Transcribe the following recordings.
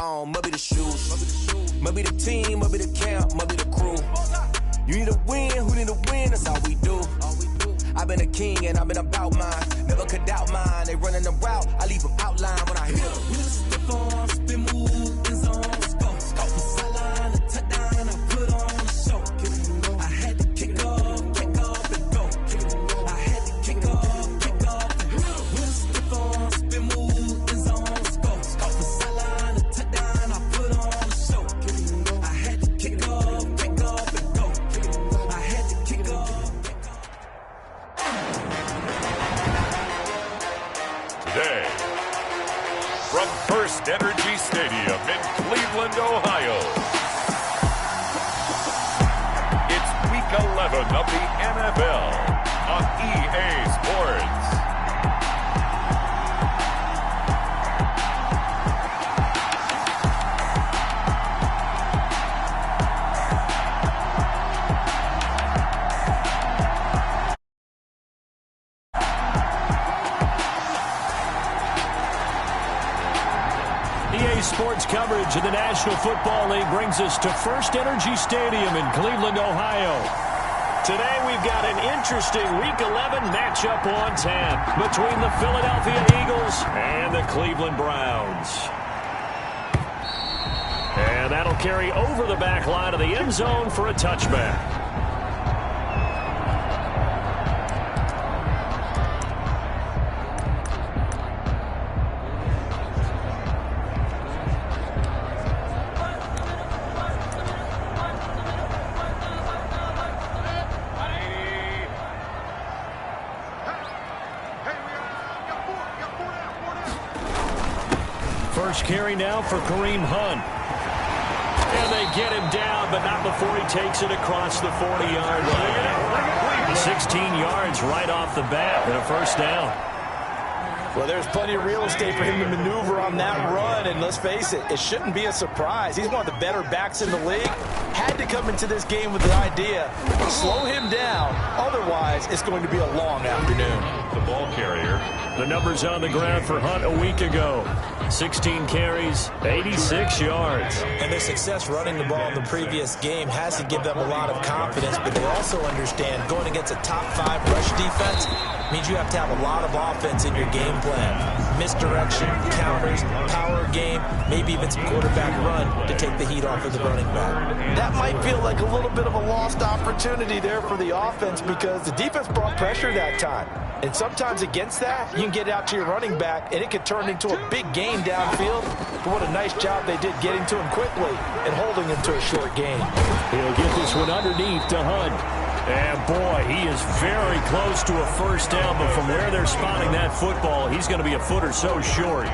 on, must be the shoes. Must be the team, must be the camp, must be the crew. You need a win, who need a win, that's all we do. I've been a king and I've been about mine. Never could doubt mine, they running the route, I leave them outline when I hit them. Step on, spin move, in zone, scope. From sideline to touchdown, I put on the show. I had to kick off and go. I had to kick off and go. Step on, spin move, in zone, scope. From sideline to touchdown, I put on the show. I had to kick off and go. I had to kick off. Today, from First Energy Stadium in Cleveland, Ohio, it's Week 11 of the NFL on EA Sports. EA Sports coverage of the National Football League brings us to First Energy Stadium in Cleveland, Ohio. Today we've got an interesting Week 11 matchup on tap between the Philadelphia Eagles and the Cleveland Browns. And that'll carry over the back line of the end zone for a touchback. First carry now for Kareem Hunt. And they get him down, but not before he takes it across the 40-yard line. 16 yards right off the bat and a first down. Well, there's plenty of real estate for him to maneuver on that run, and let's face it, it shouldn't be a surprise. He's one of the better backs in the league. Had to come into this game with the idea, slow him down, otherwise it's going to be a long afternoon. The ball carrier. The numbers on the ground for Hunt a week ago. 16 carries, 86 yards. And their success running the ball in the previous game has to give them a lot of confidence, but they also understand going against a top 5 rush defense means you have to have a lot of offense in your game plan. Misdirection, counters, power game, maybe even some quarterback run to take the heat off of the running back. That might feel like a little bit of a lost opportunity there for the offense because the defense brought pressure that time. And sometimes against that, you can get out to your running back, and it could turn into a big gain downfield. But what a nice job they did getting to him quickly and holding him to a short gain. He'll get this one underneath to Hunt. And, boy, he is very close to a first down, but from where they're spotting that football, he's going to be a foot or so short.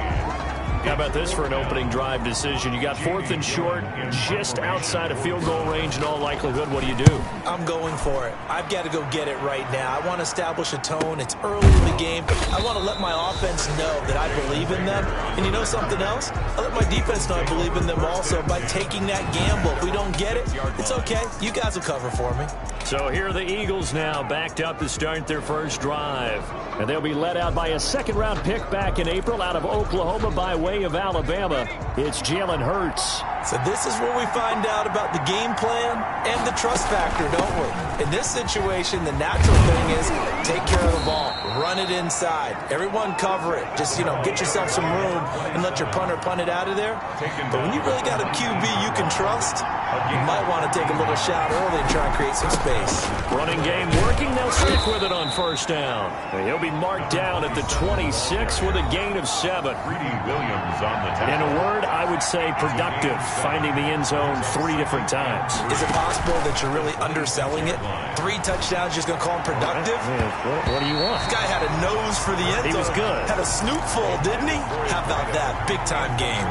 How about this for an opening drive decision? You got 4th and short, just outside of field goal range in all likelihood. What do? I'm going for it. I've got to go get it right now. I want to establish a tone. It's early in the game. I want to let my offense know that I believe in them. And you know something else? I let my defense know I believe in them also by taking that gamble. If we don't get it, it's okay. You guys will cover for me. So here are the Eagles now, backed up to start their first drive. And they'll be led out by a second-round pick back in April out of Oklahoma by way of Alabama. It's Jalen Hurts. So this is where we find out about the game plan and the trust factor, don't we? In this situation, the natural thing is take care of the ball. Run it inside. Everyone cover it. Just, get yourself some room and let your punter punt it out of there. But when you really got a QB you can trust, you might want to take a little shot early and try and create some space. Running game working. They'll stick with it on first down. And he'll be marked down at the 26 with a gain of 7. Williams on the tackle. In a word, I would say productive, finding the end zone 3 different times. Is it possible that you're really underselling it? 3 touchdowns, just going to call him productive? What do you want? This guy had a nose for the end zone. He was good. Had a snoot full, didn't he? How about that? Big-time game.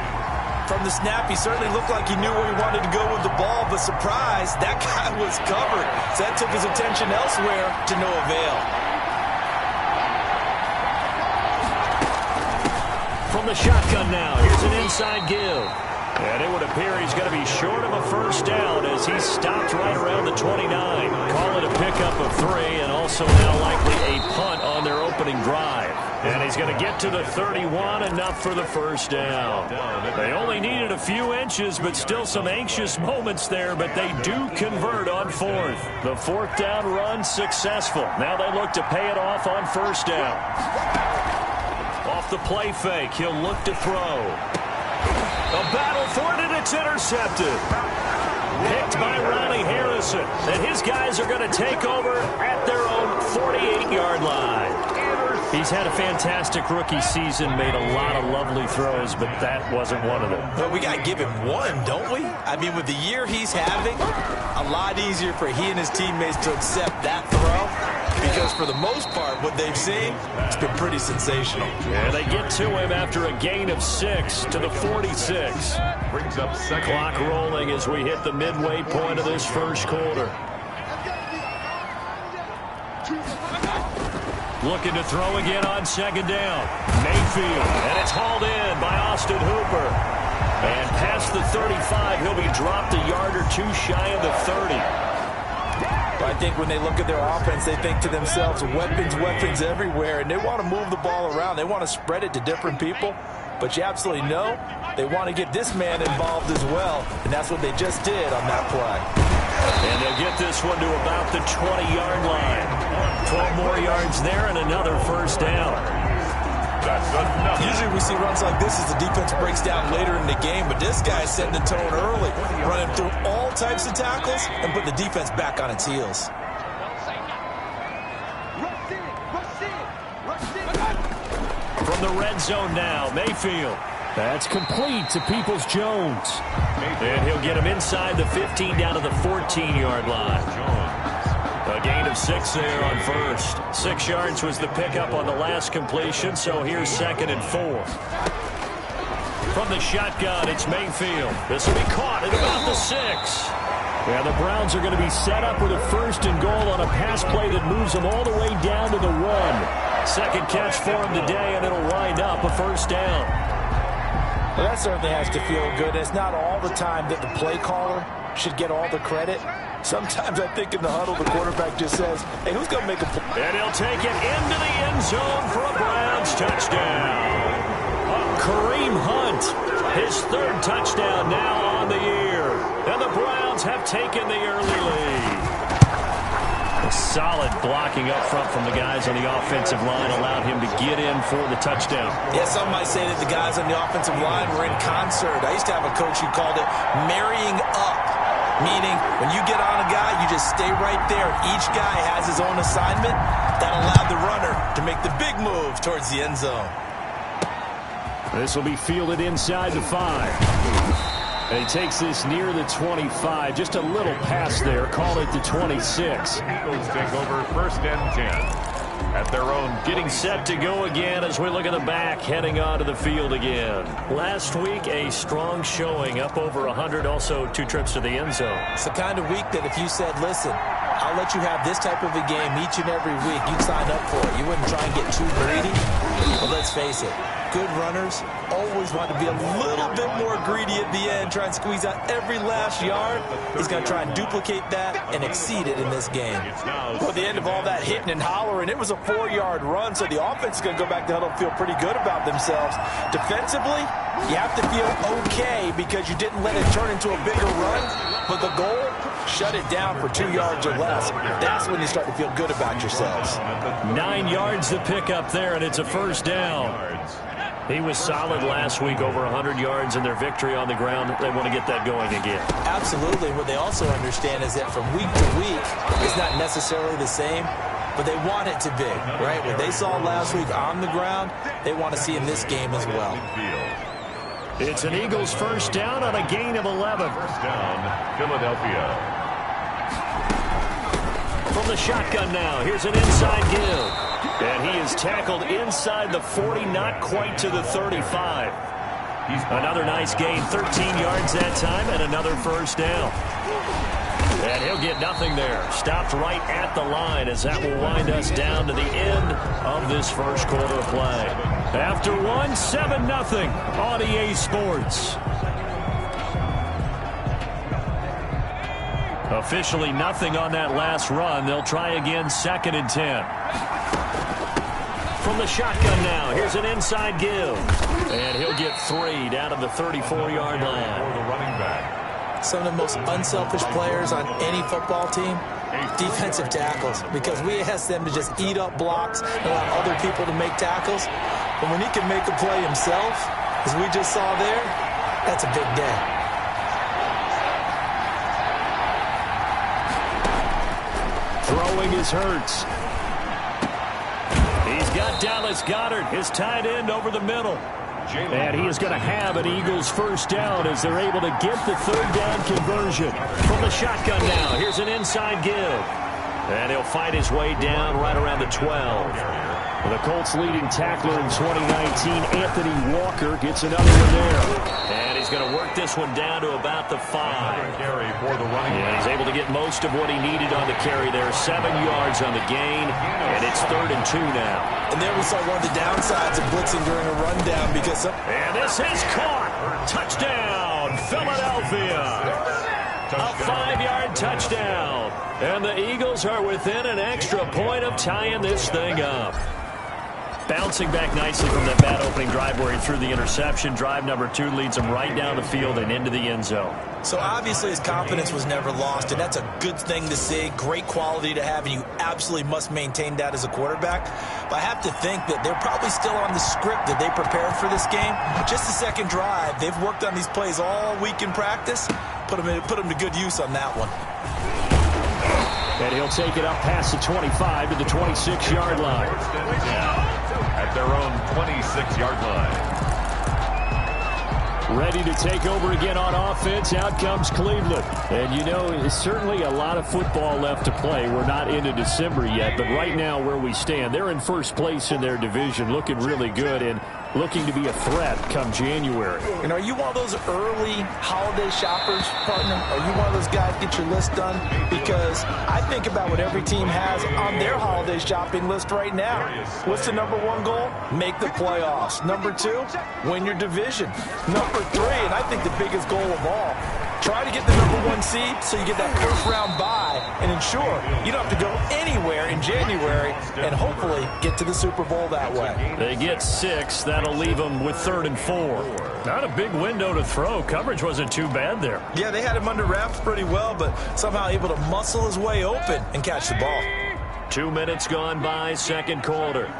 From the snap, he certainly looked like he knew where he wanted to go with the ball, but surprise, that guy was covered. So that took his attention elsewhere to no avail. From the shotgun now, here's an inside give. And it would appear he's going to be short of a first down as he stopped right around the 29. Call it a pickup of 3 and also now likely a punt on their opening drive. And he's going to get to the 31, enough for the first down. They only needed a few inches, but still some anxious moments there, but they do convert on fourth. The fourth down run successful. Now they look to pay it off on first down. Off the play fake, he'll look to throw. A battle for it, and it's intercepted. Picked by Ronnie Harrison. And his guys are going to take over at their own 48-yard line. He's had a fantastic rookie season, made a lot of lovely throws, but that wasn't one of them. Well, we got to give him one, don't we? I mean, with the year he's having, a lot easier for he and his teammates to accept that throw, because for the most part, what they've seen, it's been pretty sensational. And they get to him after a gain of 6 to the 46. Brings up second. Clock rolling as we hit the midway point of this first quarter. Looking to throw again on second down. Mayfield, and it's hauled in by Austin Hooper. And past the 35, he'll be dropped a yard or two shy of the 30. But I think when they look at their offense, they think to themselves, weapons everywhere, and they want to move the ball around. They want to spread it to different people. But you absolutely know they want to get this man involved as well, and that's what they just did on that play. And they'll get this one to about the 20-yard line. 12 more yards there and another first down. That's enough. Usually we see runs like this as the defense breaks down later in the game, but this guy's setting the tone early, running through all types of tackles and put the defense back on its heels. From the red zone now, Mayfield. That's complete to Peoples-Jones. And he'll get him inside the 15 down to the 14-yard line. A gain of 6 there on first. 6 yards was the pickup on the last completion, so here's 2nd and 4. From the shotgun, it's Mayfield. This will be caught at about the 6. Yeah, the Browns are going to be set up with a 1st and goal on a pass play that moves them all the way down to the 1. Second catch for him today, and it'll wind up a first down. Well, that certainly has to feel good. It's not all the time that the play caller should get all the credit. Sometimes I think in the huddle, the quarterback just says, hey, who's going to make a play? And he'll take it into the end zone for a Browns touchdown. Kareem Hunt, his 3rd touchdown now on the year. And the Browns have taken the early lead. A solid blocking up front from the guys on the offensive line allowed him to get in for the touchdown. Yeah, some might say that the guys on the offensive line were in concert. I used to have a coach who called it marrying up. Meaning, when you get on a guy, you just stay right there. Each guy has his own assignment. That allowed the runner to make the big move towards the end zone. This will be fielded inside the 5. And he takes this near the 25. Just a little pass there. Call it the 26. Eagles take over 1st and 10. At their own. Getting set to go again as we look at the back, heading onto the field again. Last week, a strong showing, up over 100, also 2 trips to the end zone. It's the kind of week that if you said, listen, I'll let you have this type of a game each and every week, you'd sign up for it. You wouldn't try and get too greedy. But let's face it, good runners always want to be a little bit more greedy at the end, try and squeeze out every last yard. He's going to try and duplicate that and exceed it in this game. Well, at the end of all that hitting and hollering, it was a 4-yard run, so the offense is going to go back to huddle and feel pretty good about themselves. Defensively, you have to feel okay because you didn't let it turn into a bigger run, but the goal, shut it down for 2 yards or less. That's when you start to feel good about yourselves. 9 yards to pick up there, and it's a first down. He was solid last week, over 100 yards in their victory on the ground. They want to get that going again. Absolutely. What they also understand is that from week to week, it's not necessarily the same, but they want it to be, right? What they saw last week on the ground, they want to see in this game as well. It's an Eagles first down on a gain of 11. First down, Philadelphia. From the shotgun now, here's an inside give. And he is tackled inside the 40, not quite to the 35. Another nice gain, 13 yards that time, and another first down. And he'll get nothing there. Stopped right at the line as that will wind us down to the end of this first quarter of play. After one, 7-0 on EA Sports. Officially nothing on that last run. They'll try again, 2nd and 10. from the shotgun now. Here's an inside give. And he'll get 3 down to the 34-yard line. For the running back. Some of the most unselfish players on any football team, defensive tackles, because we ask them to just eat up blocks and allow other people to make tackles. But when he can make a play himself, as we just saw there, that's a big day. Throwing is Hurts. He's got Dallas Goedert, his tight end, over the middle. And he is going to have an Eagles first down as they're able to get the third down conversion. From the shotgun now, here's an inside give. And he'll fight his way down right around the 12. The Colts' leading tackler in 2019, Anthony Walker, gets another one there. And he's going to work this one down to about the 5. Carry for the running back. Yeah, he's able to get most of what he needed on the carry there. 7 yards on the gain, and it's 3rd and 2 now. And there we saw one of the downsides of blitzing during a rundown because... And this is caught. Touchdown, Philadelphia. A 5-yard touchdown. And the Eagles are within an extra point of tying this thing up. Bouncing back nicely from that bad opening drive where he threw the interception. Drive number 2 leads him right down the field and into the end zone. So obviously his confidence was never lost, and that's a good thing to see. Great quality to have, and you absolutely must maintain that as a quarterback. But I have to think that they're probably still on the script that they prepared for this game. Just the second drive, they've worked on these plays all week in practice. Put them to good use on that one. And he'll take it up past the 25 to the 26-yard line. At their own 26-yard line. Ready to take over again on offense. Out comes Cleveland. And, you know, it's certainly a lot of football left to play. We're not into December yet, but right now where we stand, they're in first place in their division, looking really good and looking to be a threat come January. And are you one of those early holiday shoppers, partner? Are you one of those guys get your list done? Because I think about what every team has on their holiday shopping list right now. What's the number 1 goal? Make the playoffs. Number 2, win your division. Number 3, and I think the biggest goal of all, try to get the number 1 seed so you get that first-round bye and ensure you don't have to go anywhere in January and hopefully get to the Super Bowl that way. They get 6. That'll leave them with 3rd and 4. Not a big window to throw. Coverage wasn't too bad there. Yeah, they had him under wraps pretty well, but somehow able to muscle his way open and catch the ball. 2 minutes gone by, second quarter.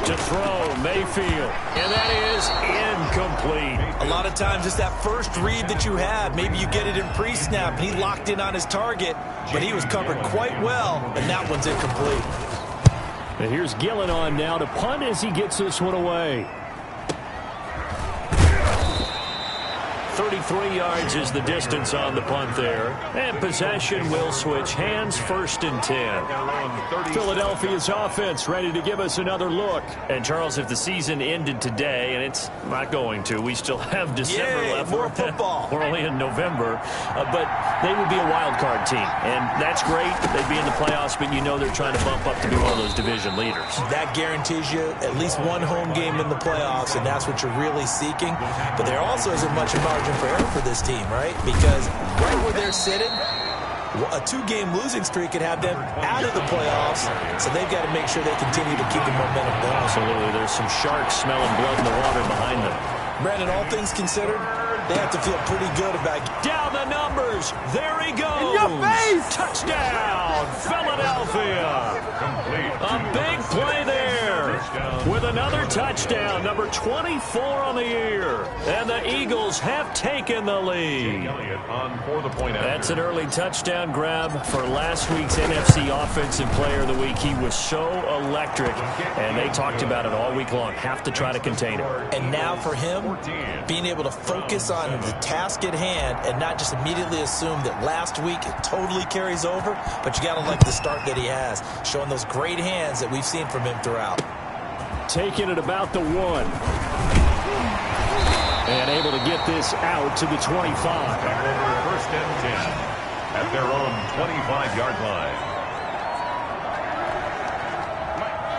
To throw, Mayfield. And that is incomplete. A lot of times it's that first read that you have. Maybe you get it in pre-snap, and he locked in on his target, but he was covered quite well, and that one's incomplete. And here's Gillen on now to punt as he gets this one away. 33 yards is the distance on the punt there. And possession will switch hands, 1st and 10. Philadelphia's offense ready to give us another look. And, Charles, if the season ended today, and it's not going to, we still have December left. More football. We're only in November. But they would be a wild card team. And that's great. They'd be in the playoffs, but you know they're trying to bump up to be one of those division leaders. That guarantees you at least 1 home game in the playoffs, and that's what you're really seeking. But there also isn't much margin for error for this team, right? Because right where they're sitting, a 2-game losing streak could have them out of the playoffs, so they've got to make sure they continue to keep the momentum going. Absolutely. There's some sharks smelling blood in the water behind them. Brandon, all things considered, they have to feel pretty good about... Down the numbers. There he goes. In your face. Touchdown, Philadelphia. Complete. A big play there with another touchdown, number 24 on the year. And the Eagles have taken the lead. On for the point after. That's an early touchdown grab for last week's NFC Offensive Player of the Week. He was so electric, and they talked about it all week long. Have to try to contain him. And now for him, being able to focus on the task at hand and not just immediately assume that last week it totally carries over, but you got to like the start that he has, showing those great hands that we've seen from him throughout. Taking it about the 1. And able to get this out to the 25. Back over 1st and 10 at their own 25-yard line.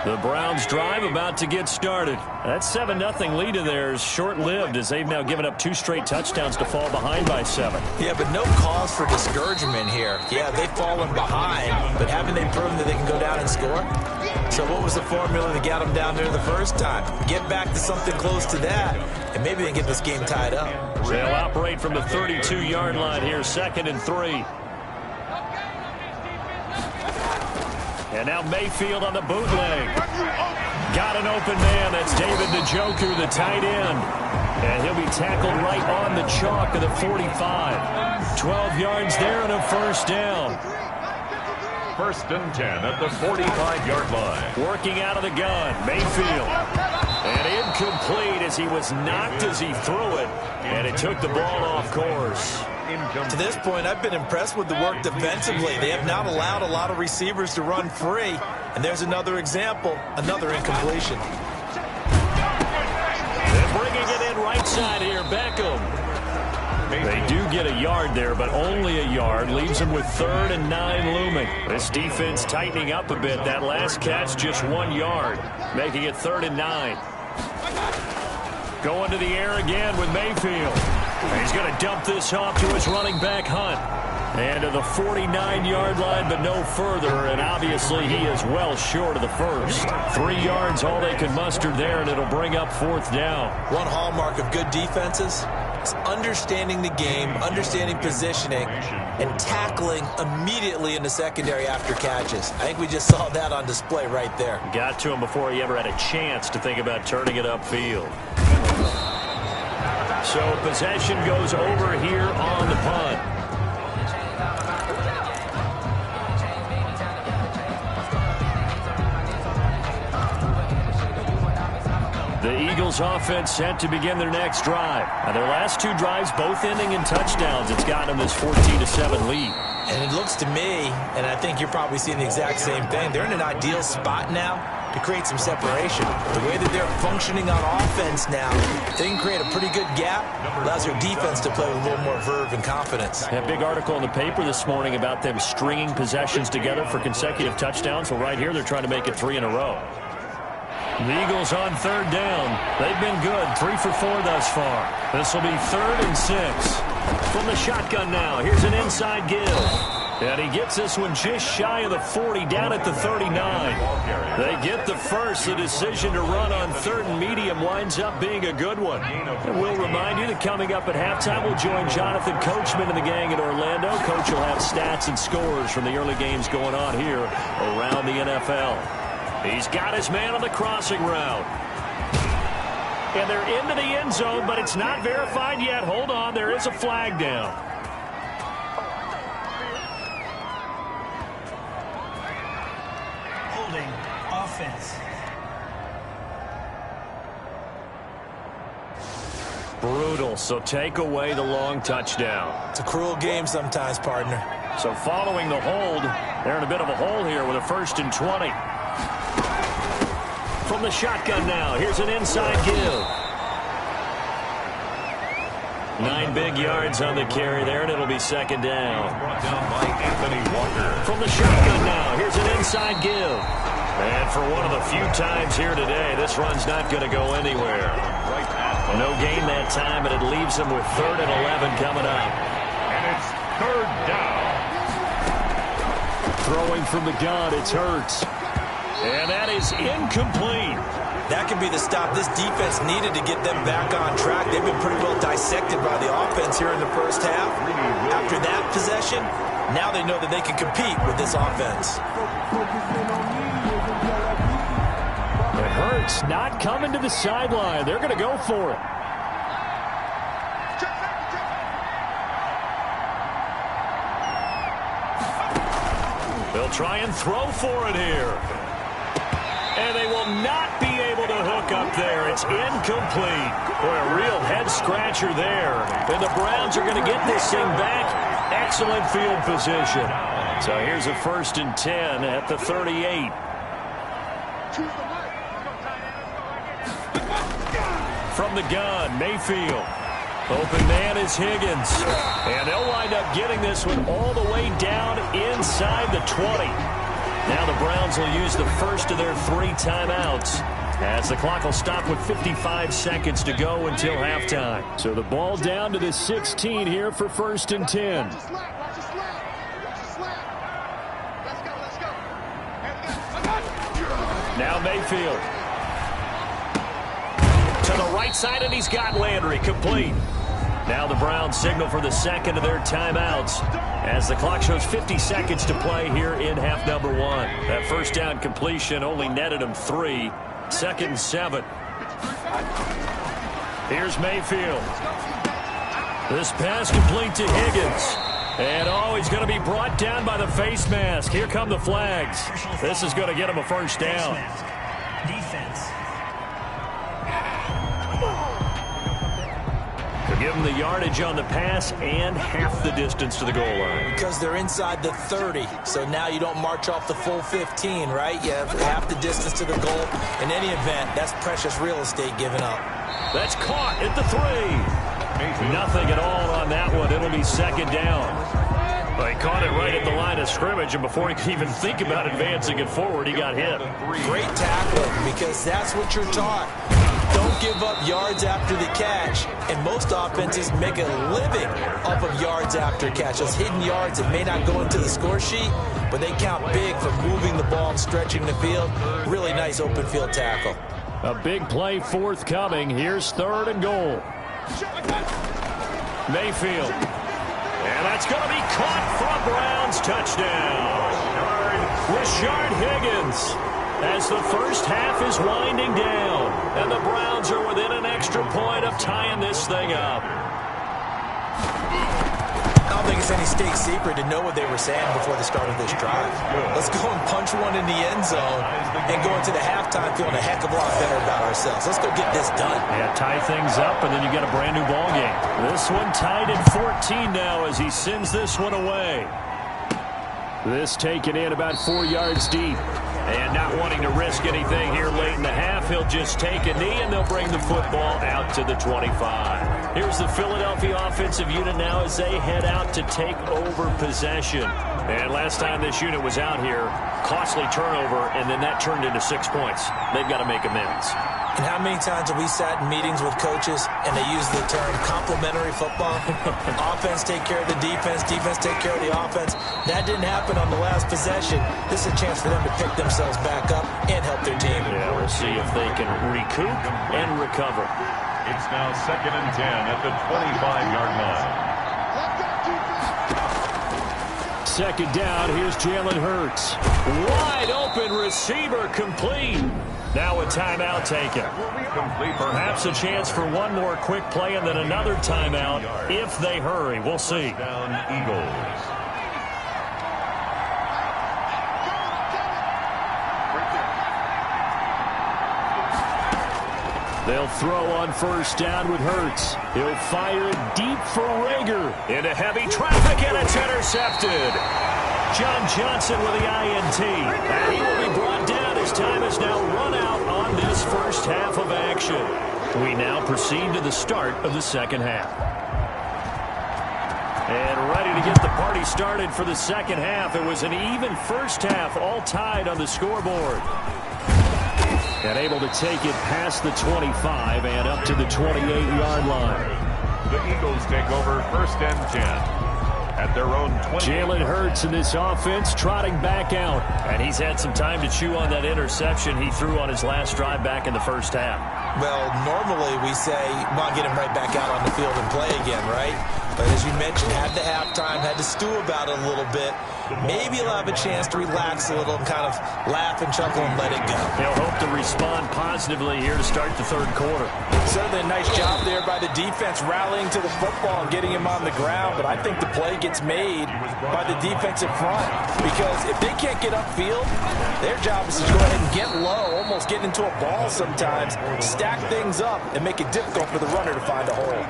The Browns drive about to get started. That 7-0 lead of theirs short-lived as they've now given up 2 straight touchdowns to fall behind by 7. Yeah, but no cause for discouragement here. Yeah, they've fallen behind, but haven't they proven that they can go down and score? So what was the formula that got them down there the first time? Get back to something close to that, and maybe they can get this game tied up. They'll operate from the 32-yard line here, 2nd and 3. And now Mayfield on the bootleg. Got an open man. That's David Njoku, the tight end. And he'll be tackled right on the chalk of the 45. 12 yards there and a first down. 1st and 10 at the 45-yard line. Working out of the gun, Mayfield. And incomplete as he was knocked as he threw it. And it took the ball off course. To this point, I've been impressed with the work defensively. They have not allowed a lot of receivers to run free. And there's another example, another incompletion. They're bringing it in right side here, Beckham. They do get a yard there, but only a yard. Leaves them with 3rd and 9 looming. This defense tightening up a bit. That last catch, just 1 yard, making it 3rd and 9. Going to the air again with Mayfield. He's going to dump this off to his running back, Hunt. And to the 49-yard line, but no further. And obviously, he is well short of the first. 3 yards, all they can muster there, and it'll bring up 4th down. One hallmark of good defenses is understanding the game, understanding positioning, and tackling immediately in the secondary after catches. I think we just saw that on display right there. Got to him before he ever had a chance to think about turning it upfield. So possession goes over here on the punt. The Eagles offense set to begin their next drive. Now their last 2 drives both ending in touchdowns. It's gotten them this 14-7 lead. And it looks to me, and I think you're probably seeing the exact same thing, they're in an ideal spot now to create some separation. The way that they're functioning on offense now, they can create a pretty good gap. Allows their defense to play with a little more verve and confidence. That big article in the paper this morning about them stringing possessions together for consecutive touchdowns. Well, right here, they're trying to make it 3 in a row. The Eagles on 3rd down. They've been good. 3 for 4 thus far. This will be 3rd and 6. From the shotgun now. Here's an inside give. And he gets this one just shy of the 40, down at the 39. They get the first. The decision to run on 3rd and medium winds up being a good one. And we'll remind you that coming up at halftime, we'll join Jonathan Coachman and the gang in Orlando. Coach will have stats and scores from the early games going on here around the NFL. He's got his man on the crossing route. And they're into the end zone, but it's not verified yet. Hold on, there is a flag down. Holding offense. Brutal, so take away the long touchdown. It's a cruel game sometimes, partner. So following the hold, they're in a bit of a hole here with a 1st and 20. From the shotgun now, here's an inside give. 9 big yards on the carry there, and it'll be 2nd down. Brought down by Anthony Walker. From the shotgun now, here's an inside give. And for one of the few times here today, this run's not going to go anywhere. No gain that time, but it leaves them with 3rd and 11 coming up. And it's 3rd down. Throwing from the gun, it's Hurts. And that is incomplete. That could be the stop this defense needed to get them back on track. They've been pretty well dissected by the offense here in the first half. After that possession, now they know that they can compete with this offense. It hurts not coming to the sideline. They're going to go for it. They'll try and throw for it here. And they will not be able to hook up there. It's incomplete. Boy, a real head-scratcher there. And the Browns are going to get this thing back. Excellent field position. So here's a 1st and 10 at the 38. From the gun, Mayfield. Open man is Higgins. And they'll wind up getting this one all the way down inside the 20. Now the Browns will use the first of their 3 timeouts, as the clock will stop with 55 seconds to go until halftime. So the ball down to the 16 here for 1st and 10. Now Mayfield. To the right side, and he's got Landry complete. Now the Browns signal for the second of their timeouts, as the clock shows 50 seconds to play here in half number 1. That first down completion only netted him 3. 2nd and 7. Here's Mayfield. This pass complete to Higgins. And, he's going to be brought down by the face mask. Here come the flags. This is going to get him a first down. Defense. They'll give him the yardage on the pass and half the distance to the goal line. Because they're inside the 30, so now you don't march off the full 15, right? You have half the distance to the goal. In any event, that's precious real estate given up. That's caught at the 3. Nothing at all on that one. It'll be 2nd down. Well, he caught it right at the line of scrimmage, and before he could even think about advancing it forward, he got hit. Great tackle, because that's what you're taught. Don't give up yards after the catch, and most offenses make a living off of yards after catch. Those hidden yards that may not go into the score sheet, but they count big for moving the ball and stretching the field. Really nice open field tackle. A big play forthcoming. Here's 3rd and goal. Mayfield. And that's going to be caught for a Browns touchdown. Rashard Higgins, as the first half is winding down, and the Browns are within an extra point of tying this thing up. I don't think it's any state secret to know what they were saying before the start of this drive. Let's go and punch one in the end zone and go into the halftime feeling a heck of a lot better about ourselves. Let's go get this done. Yeah, tie things up, and then you get a brand new ball game. This one tied at 14 now as he sends this one away. This taken in about 4 yards deep. And not wanting to risk anything here late in the half, he'll just take a knee, and they'll bring the football out to the 25. Here's the Philadelphia offensive unit now as they head out to take over possession. And last time this unit was out here, costly turnover, and then that turned into 6 points. They've got to make amends. And how many times have we sat in meetings with coaches and they use the term complementary football? Offense take care of the defense, defense take care of the offense. That didn't happen on the last possession. This is a chance for them to pick themselves back up and help their team. Yeah, we'll see if they can recoup and recover. It's now 2nd and 10 at the 25-yard line. 2nd down, here's Jalen Hurts. Wide open receiver complete. Now a timeout taken. Perhaps a chance for one more quick play and then another timeout if they hurry. We'll see. Down Eagles. They'll throw on 1st down with Hurts. He'll fire it deep for Rager. Into heavy traffic, and it's intercepted. John Johnson with the INT. And he will be brought down as time has now run out on this first half of action. We now proceed to the start of the 2nd half. And ready to get the party started for the 2nd half. It was an even first half, all tied on the scoreboard. And able to take it past the 25 and up to the 28-yard line. The Eagles take over 1st and 10 at their own 20. Jalen Hurts in this offense trotting back out. And he's had some time to chew on that interception he threw on his last drive back in the first half. Well, normally we say, well, get him right back out on the field and play again, right? But as you mentioned, had the halftime, had to stew about it a little bit. Maybe he'll have a chance to relax a little and kind of laugh and chuckle and let it go. He'll hope to respond positively here to start the 3rd quarter. Certainly a nice job there by the defense rallying to the football and getting him on the ground, but I think the play gets made by the defensive front because if they can't get upfield, their job is to go ahead and get low, almost get into a ball sometimes, stack things up, and make it difficult for the runner to find a hole.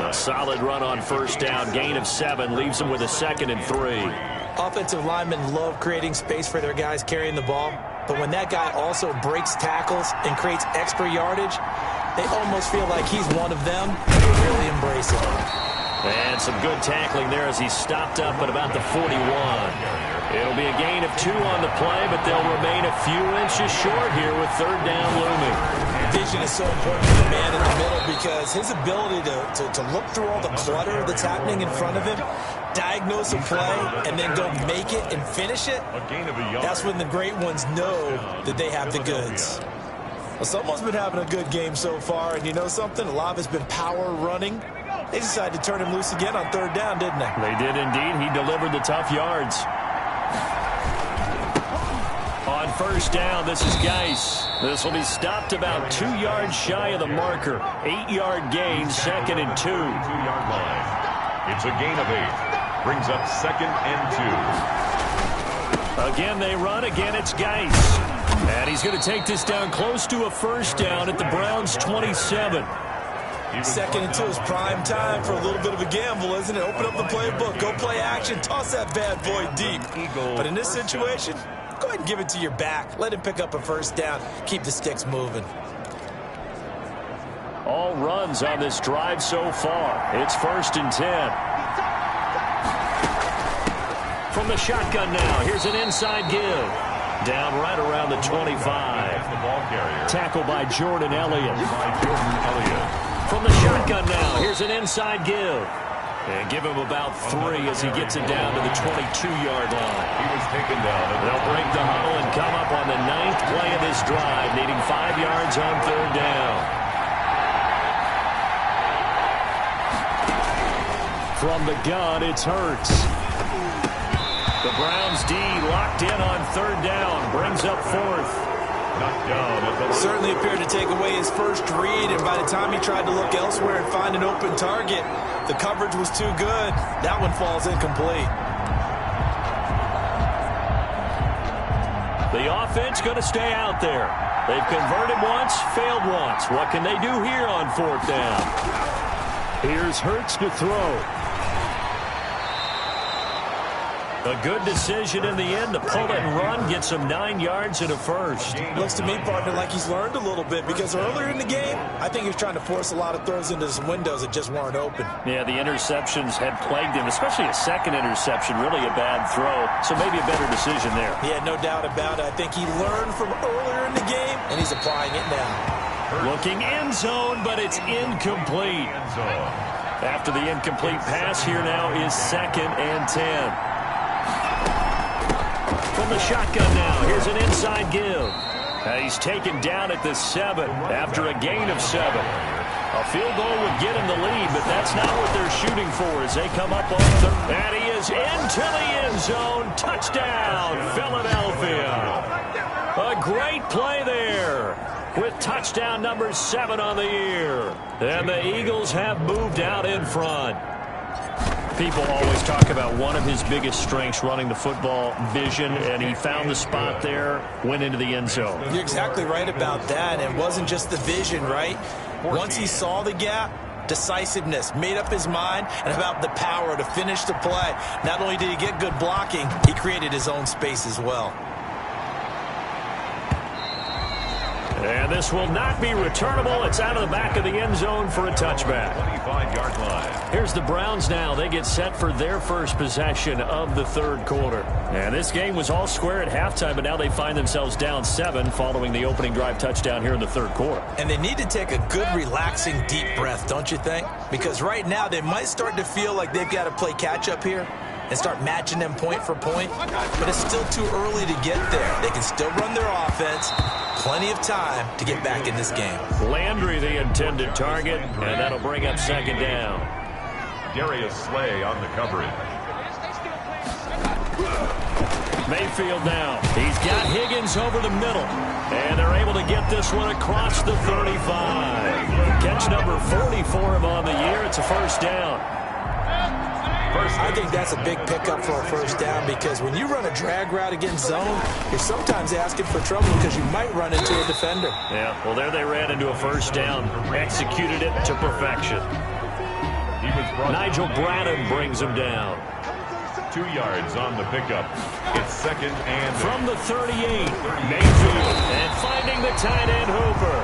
A solid run on 1st down, gain of 7, leaves them with a 2nd and 3. Offensive linemen love creating space for their guys carrying the ball, but when that guy also breaks tackles and creates extra yardage, they almost feel like he's one of them, and they really embrace it. And some good tackling there as he stopped up at about the 41. It'll be a gain of 2 on the play, but they'll remain a few inches short here with third down looming. Vision is so important for the man in the middle because his ability to look through all the clutter that's happening in front of him, diagnose a play, and then go make it and finish it, that's when the great ones know that they have the goods. Well, someone's been having a good game so far, and you know something? A lot of it's been power running. They decided to turn him loose again on third down, didn't they? They did indeed. He delivered the tough yards. On first down, this is Geis. This will be stopped about 2 yards shy of the marker. 8-yard gain, 2nd and 2. 2-yard line. It's a gain of 8. Brings up 2nd and 2. Again, they run. Again, it's Geis. And he's going to take this down close to a first down at the Browns' 27. 2nd and 2 is prime time for a little bit of a gamble, isn't it? Open up the playbook, go play action, toss that bad boy deep. But in this situation, go ahead and give it to your back. Let him pick up a first down. Keep the sticks moving. All runs on this drive so far. It's 1st and 10. From the shotgun now, here's an inside give. Down right around the 25. Tackle by Jordan Elliott. From the shotgun now, here's an inside give. And give him about 3 as he gets it down to the 22-yard line. He was taken down. They'll break the huddle and come up on the 9th play of this drive, needing 5 yards on third down. From the gun, it's Hurts. The Browns D locked in on third down, brings up 4th. Knocked down at the Certainly appeared to take away his first read, and by the time he tried to look elsewhere and find an open target, the coverage was too good. That one falls incomplete. The offense going to stay out there. They've converted once, failed once. What can they do here on 4th down? Here's Hurts to throw. A good decision in the end to pull it and run, get some 9 yards and a first. Looks to me, partner, like he's learned a little bit because earlier in the game, I think he was trying to force a lot of throws into some windows that just weren't open. Yeah, the interceptions had plagued him, especially a second interception, really a bad throw. So maybe a better decision there. Yeah, no doubt about it. I think he learned from earlier in the game, and he's applying it now. Looking end zone, but it's incomplete. After the incomplete pass, here now is 2nd and 10. From the shotgun now, here's an inside give. He's taken down at the 7 after a gain of 7. A field goal would get him the lead, but that's not what they're shooting for as they come up on third. And he is into the end zone. Touchdown, Philadelphia. A great play there with touchdown number 7 on the year. And the Eagles have moved out in front. People always talk about one of his biggest strengths, running the football, vision, and he found the spot there, went into the end zone. You're exactly right about that. It wasn't just the vision, right? Once he saw the gap, decisiveness, made up his mind, and about the power to finish the play. Not only did he get good blocking, he created his own space as well. And this will not be returnable. It's out of the back of the end zone for a touchback. 25-yard line. Here's the Browns now. They get set for their first possession of the third quarter. And this game was all square at halftime, but now they find themselves down 7 following the opening drive touchdown here in the third quarter. And they need to take a good, relaxing, deep breath, don't you think? Because right now they might start to feel like they've got to play catch-up here and start matching them point for point. But it's still too early to get there. They can still run their offense. Plenty of time to get back in this game. Landry, the intended target, and that'll bring up 2nd down. Darius Slay on the coverage. Mayfield now. He's got Higgins over the middle. And they're able to get this one across the 35. Catch number 40 for him on the year. It's a first down. I think that's a big pickup for a first down because when you run a drag route against zone, you're sometimes asking for trouble because you might run into a defender. Yeah, well, there they ran into a first down. Executed it to perfection. Nigel Bradham brings him down. 2 yards on the pickup. It's 2nd and... From the 38, Mayfield. And finding the tight end Hooper.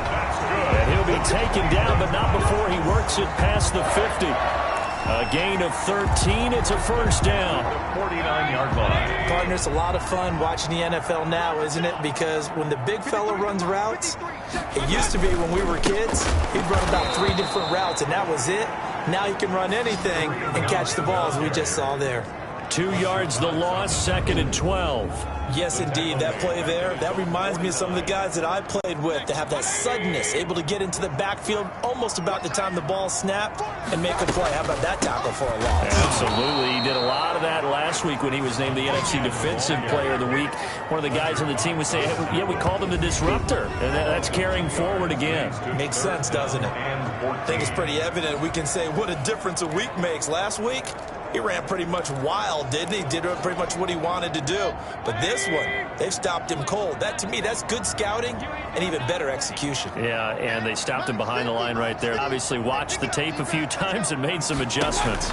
And he'll be taken down, but not before he works it past the 50. A gain of 13. It's a first down. 49-yard line. Partner, it's a lot of fun watching the NFL now, isn't it? Because when the big fella runs routes, it used to be when we were kids, he'd run about 3 different routes, and that was it. Now he can run anything and catch the ball, as we just saw there. 2 yards the loss, 2nd and 12. Yes, indeed. That play there, that reminds me of some of the guys that I played with that have that suddenness, able to get into the backfield almost about the time the ball snapped and make a play. How about that tackle for a loss? Absolutely. He did a lot of that last week when he was named the NFC Defensive Player of the Week. One of the guys on the team would say, hey, yeah, we called him the disruptor. And that's carrying forward again. Makes sense, doesn't it? I think it's pretty evident. We can say what a difference a week makes. Last week, he ran pretty much wild, didn't he? Did pretty much what he wanted to do. But this one, they've stopped him cold. That, to me, that's good scouting and even better execution. Yeah, and they stopped him behind the line right there. Obviously watched the tape a few times and made some adjustments.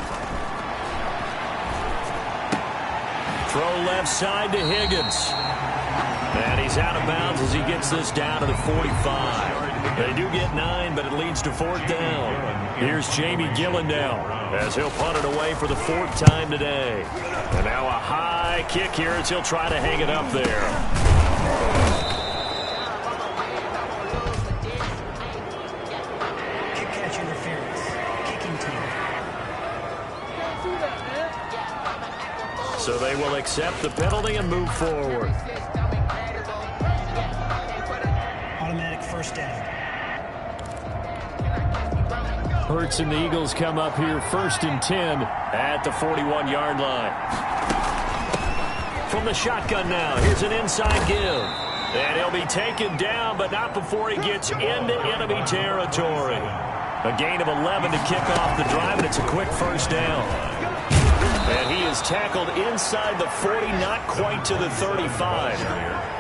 Throw left side to Higgins. And he's out of bounds as he gets this down to the 45. They do get 9, but it leads to 4th down. Here's Jamie Gillen now as he'll punt it away for the 4th time today. And now a high kick here as he'll try to hang it up there. Kick catch interference. Kicking team. So they will accept the penalty and move forward. Automatic first down. Hurts and the Eagles come up here 1st and 10 at the 41-yard line. From the shotgun now, here's an inside give. And he'll be taken down, but not before he gets into enemy territory. A gain of 11 to kick off the drive, and it's a quick first down. And he is tackled inside the 40, not quite to the 35.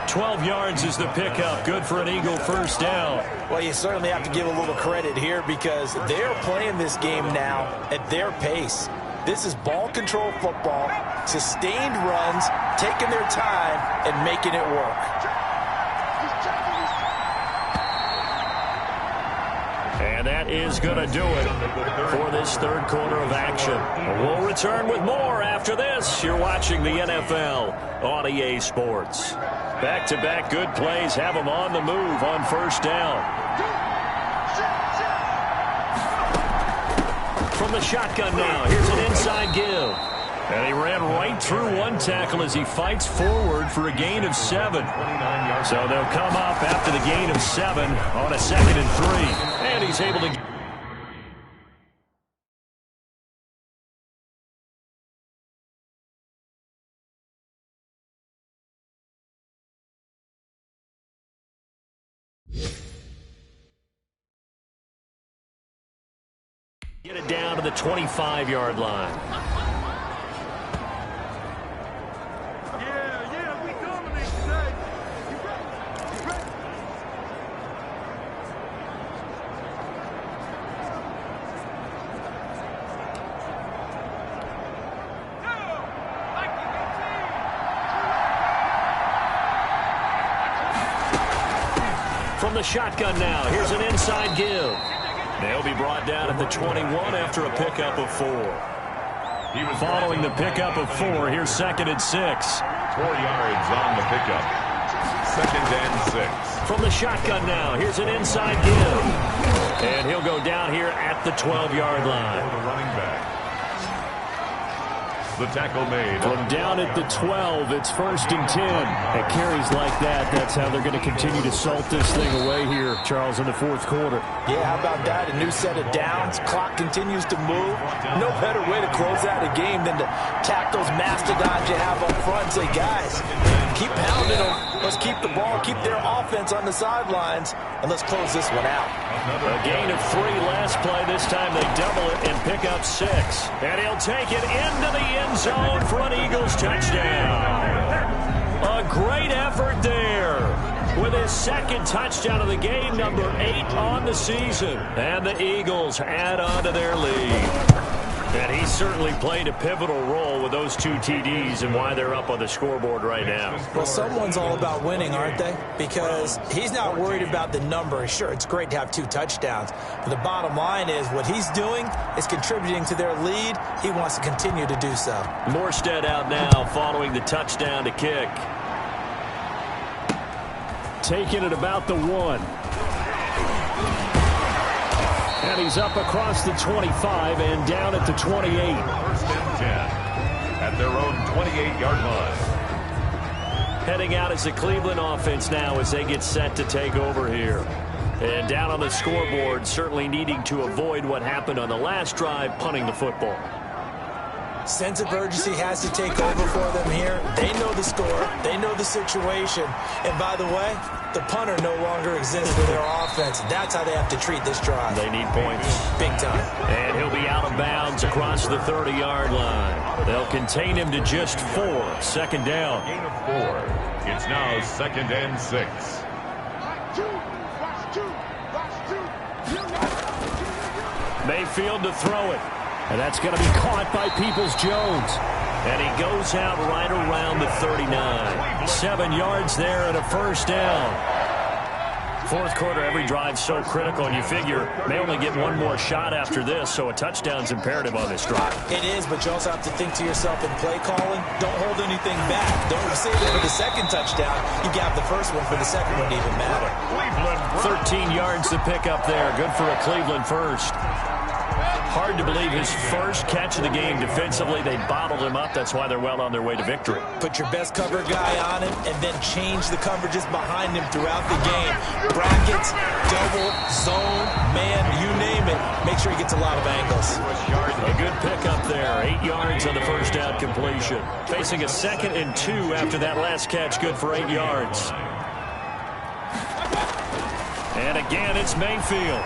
12 yards is the pickup. Good for an Eagle first down. Well, you certainly have to give a little credit here because they're playing this game now at their pace. This is ball control football, sustained runs, taking their time and making it work. And that is going to do it for this 3rd quarter of action. We'll return with more after this. You're watching the NFL on EA Sports. Back-to-back good plays have them on the move on first down. From the shotgun now, here's an inside give. And he ran right through one tackle as he fights forward for a gain of 7. So they'll come up after the gain of 7 on a 2nd and 3. And he's able to get it down to the 25-yard line. We dominate today. From the shotgun now, here's an inside give. They'll be brought down at the 21 after a pickup of 4. Following the pickup of 4, here's 2nd and 6. 4 yards on the pickup. 2nd and 6. From the shotgun now, here's an inside give. And he'll go down here at the 12-yard line. For the running back. The tackle made. From down at the 12, it's 1st and 10. At carries like that, that's how they're going to continue to salt this thing away here, Charles, in the 4th quarter. Yeah, how about that? A new set of downs. Clock continues to move. No better way to close out a game than to tap those mastodons you have up front and say, guys, keep pounding them. Let's keep the ball, keep their offense on the sidelines, and let's close this one out. A gain of 3 last play. This time they double it and pick up 6. And he'll take it into the end zone for an Eagles touchdown. A great effort there with his 2nd touchdown of the game, number 8 on the season. And the Eagles add on to their lead. And he certainly played a pivotal role with those 2 TDs and why they're up on the scoreboard right now. Well, someone's all about winning, aren't they? Because he's not worried about the number. Sure, it's great to have 2 touchdowns. But the bottom line is what he's doing is contributing to their lead. He wants to continue to do so. Morstead out now following the touchdown to kick. Taking it about the 1. And he's up across the 25 and down at the 28. 1st and 10 at their own 28-yard line. Heading out as the Cleveland offense now as they get set to take over here. And down on the scoreboard, certainly needing to avoid what happened on the last drive, punting the football. Sense of urgency has to take over for them here. They know the score. They know the situation. And by the way, the punter no longer exists for their offense. That's how they have to treat this drive. They need points. Big time. And he'll be out of bounds across the 30-yard line. They'll contain him to just 4. 2nd down. Gain of 4. It's now 2nd and 6. Mayfield to throw it. And that's going to be caught by Peoples-Jones. And he goes out right around the 39. 7 yards there and a 1st down. 4th quarter, every drive so critical, and you figure may only get 1 more shot after this, so a touchdown's imperative on this drive. It is, but you also have to think to yourself in play calling, don't hold anything back. Don't save it for the 2nd touchdown. You got the 1st one for the 2nd one to even matter. 13 yards to pick up there. Good for a Cleveland 1st. Hard to believe his 1st catch of the game defensively. They bottled him up. That's why they're well on their way to victory. Put your best cover guy on him and then change the coverages behind him throughout the game. Brackets, double, zone, man, you name it. Make sure he gets a lot of angles. A good pickup there. 8 yards on the 1st down completion. Facing a 2nd and 2 after that last catch. Good for 8 yards. And again, it's Mayfield.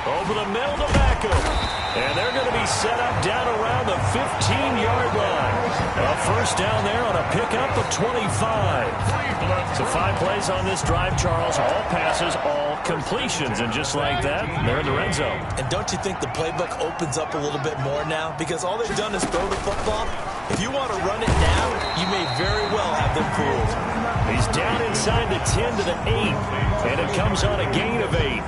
Over the middle to Beckham. And they're going to be set up down around the 15-yard line. A 1st down there on a pickup of 25. So 5 plays on this drive, Charles. All passes, all completions. And just like that, they're in the red zone. And don't you think the playbook opens up a little bit more now? Because all they've done is throw the football. If you want to run it now, you may very well have them fooled. He's down inside the 10 to the 8. And it comes on a gain of 8.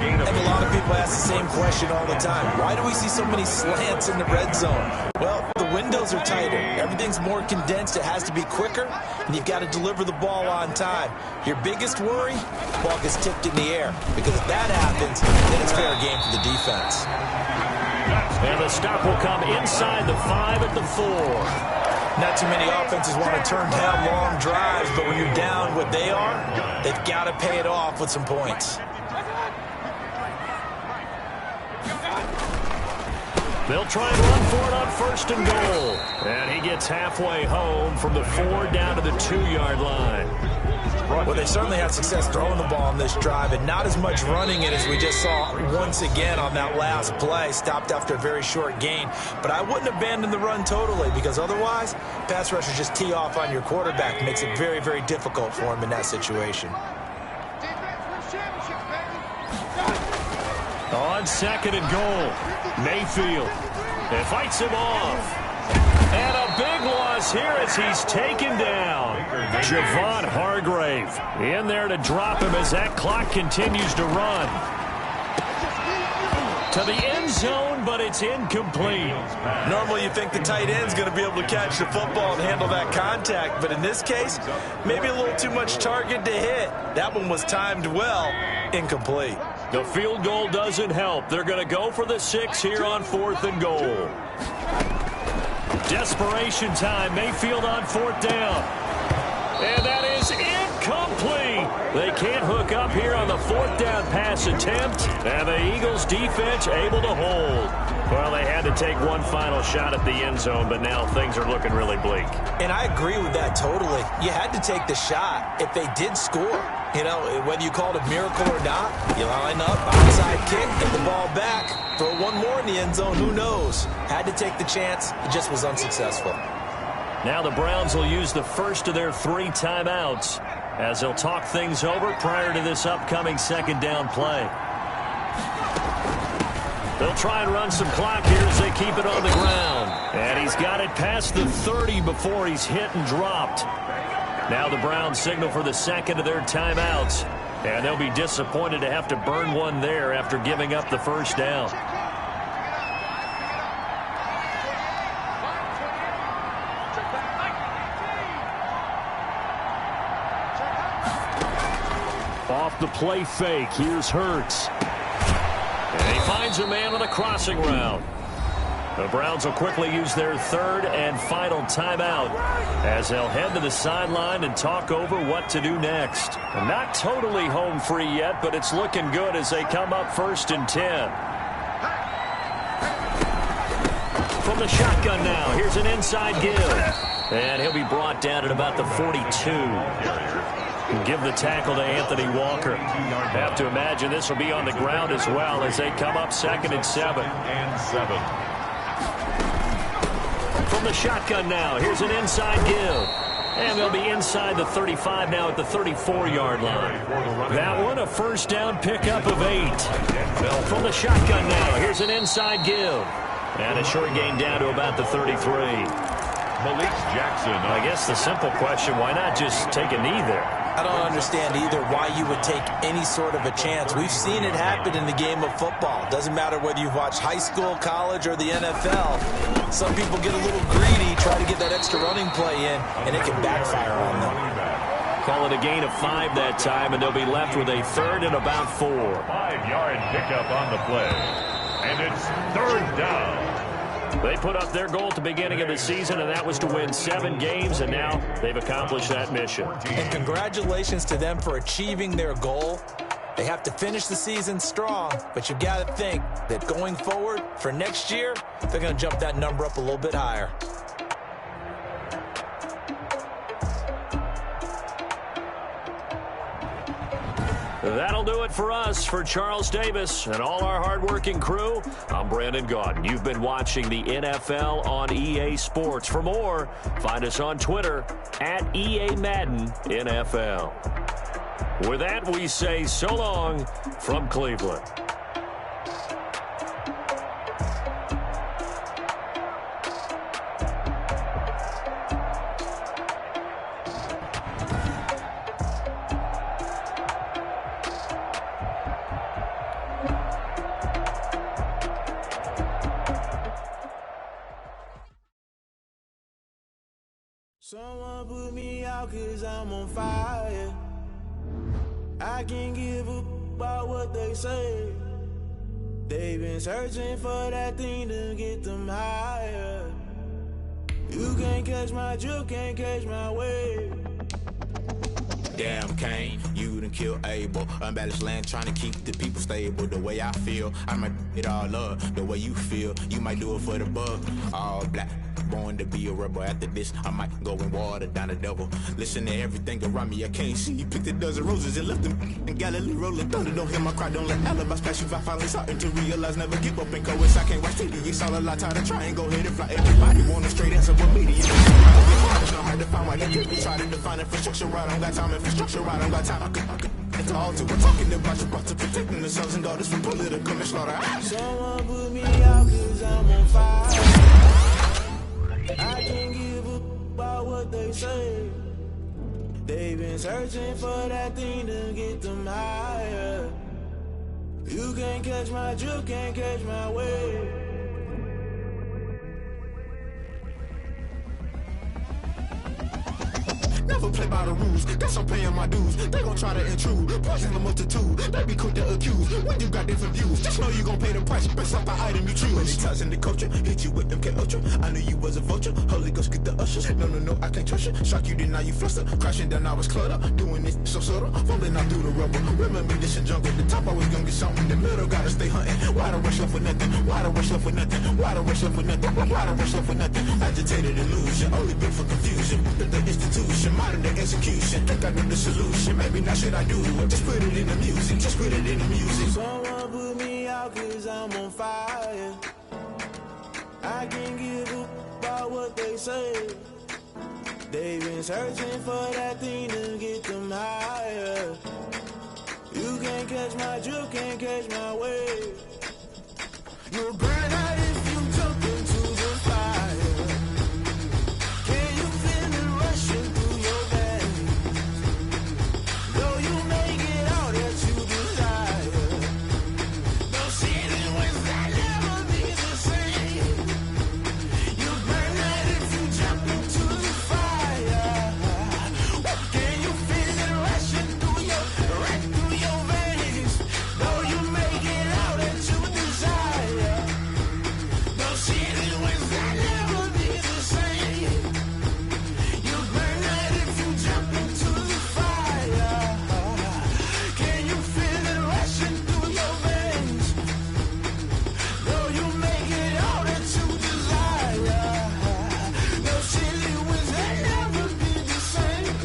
And a lot of people ask the same question all the time. Why do we see so many slants in the red zone? Well, the windows are tighter. Everything's more condensed. It has to be quicker, and you've got to deliver the ball on time. Your biggest worry, the ball gets tipped in the air. Because if that happens, then it's fair game for the defense. And the stop will come inside the 5 at the 4. Not too many offenses want to turn down long drives, but when you're down what they are, they've got to pay it off with some points. They'll try and run for it on 1st and goal. And he gets halfway home from the 4 down to the 2-yard line. Well, they certainly had success throwing the ball on this drive and not as much running it as we just saw once again on that last play. Stopped after a very short gain. But I wouldn't abandon the run totally because otherwise, pass rushers just tee off on your quarterback. Makes it very, very difficult for him in that situation. On 2nd and goal, Mayfield. It fights him off. And a big loss here as he's taken down. Javon Hargrave in there to drop him as that clock continues to run. To the end zone, but it's incomplete. Normally you think the tight end's going to be able to catch the football and handle that contact, but in this case, maybe a little too much target to hit. That one was timed well, incomplete. The field goal doesn't help. They're going to go for the 6 here on 4th and goal. Desperation time. Mayfield on 4th down. And that is incomplete. They can't hook up here on the 4th down pass attempt. And the Eagles defense able to hold. Well, they had to take one final shot at the end zone, but now things are looking really bleak. And I agree with that totally. You had to take the shot if they did score. You know, whether you call it a miracle or not, you line up, onside kick, get the ball back, throw one more in the end zone, who knows? Had to take the chance. It just was unsuccessful. Now the Browns will use the first of their 3 timeouts as they'll talk things over prior to this upcoming 2nd down play. They'll try and run some clock here as they keep it on the ground. And he's got it past the 30 before he's hit and dropped. Now the Browns signal for the second of their timeouts. And they'll be disappointed to have to burn one there after giving up the first down. Off the play fake, here's Hurts. And he finds a man on a crossing route. The Browns will quickly use their third and final timeout as they'll head to the sideline and talk over what to do next. Not totally home free yet, but it's looking good as they come up 1st and 10. From the shotgun now, here's an inside give. And he'll be brought down at about the 42. Give the tackle to Anthony Walker. Have to imagine this will be on the ground as well as they come up 2nd and 7. From the shotgun now, here's an inside give. And they'll be inside the 35 now at the 34-yard line. That one, a first down pickup of 8. From the shotgun now, here's an inside give. And a short gain down to about the 33. Malik Jackson. I guess the simple question, why not just take a knee there? I don't understand either why you would take any sort of a chance. We've seen it happen in the game of football. Doesn't matter whether you've watched high school, college, or the NFL. Some people get a little greedy, try to get that extra running play in, and it can backfire on them. Call it a gain of 5 that time, and they'll be left with a 3rd and about 4. 5-yard pickup on the play. And it's 3rd down. They put up their goal at the beginning of the season, and that was to win 7 games, and now they've accomplished that mission. And congratulations to them for achieving their goal. They have to finish the season strong, but you've got to think that going forward for next year, they're going to jump that number up a little bit higher. That'll do it for us. For Charles Davis and all our hardworking crew, I'm Brandon Gaudin. You've been watching the NFL on EA Sports. For more, find us on Twitter at EA Madden NFL. With that, we say so long from Cleveland. Someone put me out 'cause I'm on fire. I can't give up about what they say. They've been searching for that thing to get them higher. You can't catch my drift, can't catch my wave. Damn, Kane, you done killed Abel. Unbalanced land, trying to keep the people stable. The way I feel, I might it all up. The way you feel, you might do it for the bug. All black, born to be a rebel. After this, I might go and water down the devil. Listen to everything around me, I can't see. You picked a dozen roses and left them in Galilee rolling thunder. Don't hear my cry, don't let alibis pass you. I finally starting to realize, never give up and coast. I can't watch TV, it's all a lot. Tired of trying, go ahead and fly. Everybody want a straight answer with me. It's not hard to find why they keep me trying to define infrastructure right. I don't got time, infrastructure right. I don't got time. I could it's all to. We're talking about you, about to protecting the sons and daughters from political and slaughter. Someone put me out 'cause I'm on fire. I can't give up about what they say. They've been searching for that thing to get them higher. You can't catch my drift, can't catch my wave. Never play by the rules, guess I'm paying my dues. They gon' try to intrude, poison the multitude. They be quick to accuse, when you got different views. Just know you gon' pay the price, based off the item you choose. Many times in the culture, hit you with them K-Ultra. I knew you was a vulture, Holy Ghost get the ushers. No, I can't trust you. Shock you, then now you fluster. Crashing down, I was cluttered. Doing this so subtle, falling out through the rubble. Remember this in jungle, the top I was gonna get something. The middle gotta stay hunting. Why the rush left for nothing? Why the rush left for nothing? Why the rush left for nothing? Why the rush left for nothing? Agitated illusion, only built for confusion. The institution, modern day execution. Think I know the solution. Maybe not should I do it? Just put it in the music. Just put it in the music. Someone put me out 'cause I'm on fire. I can't give up about what they say. They've been searching for that thing to get them higher. You can't catch my drift, can't catch my wave. You'll burn out if you jump into the fire. Can you feel it rushing through your veins? Though you may get all that you desire, no ceiling was that never be the same. You'll burn out if you jump into the fire. Can you feel it rushing through your veins? Though you may get all that you desire, no ceiling was that never be the same. You'll burn out if you jump into the fire. Can you feel it rushing through your veins? Though you may get all that you desire, no ceiling was that never be the same.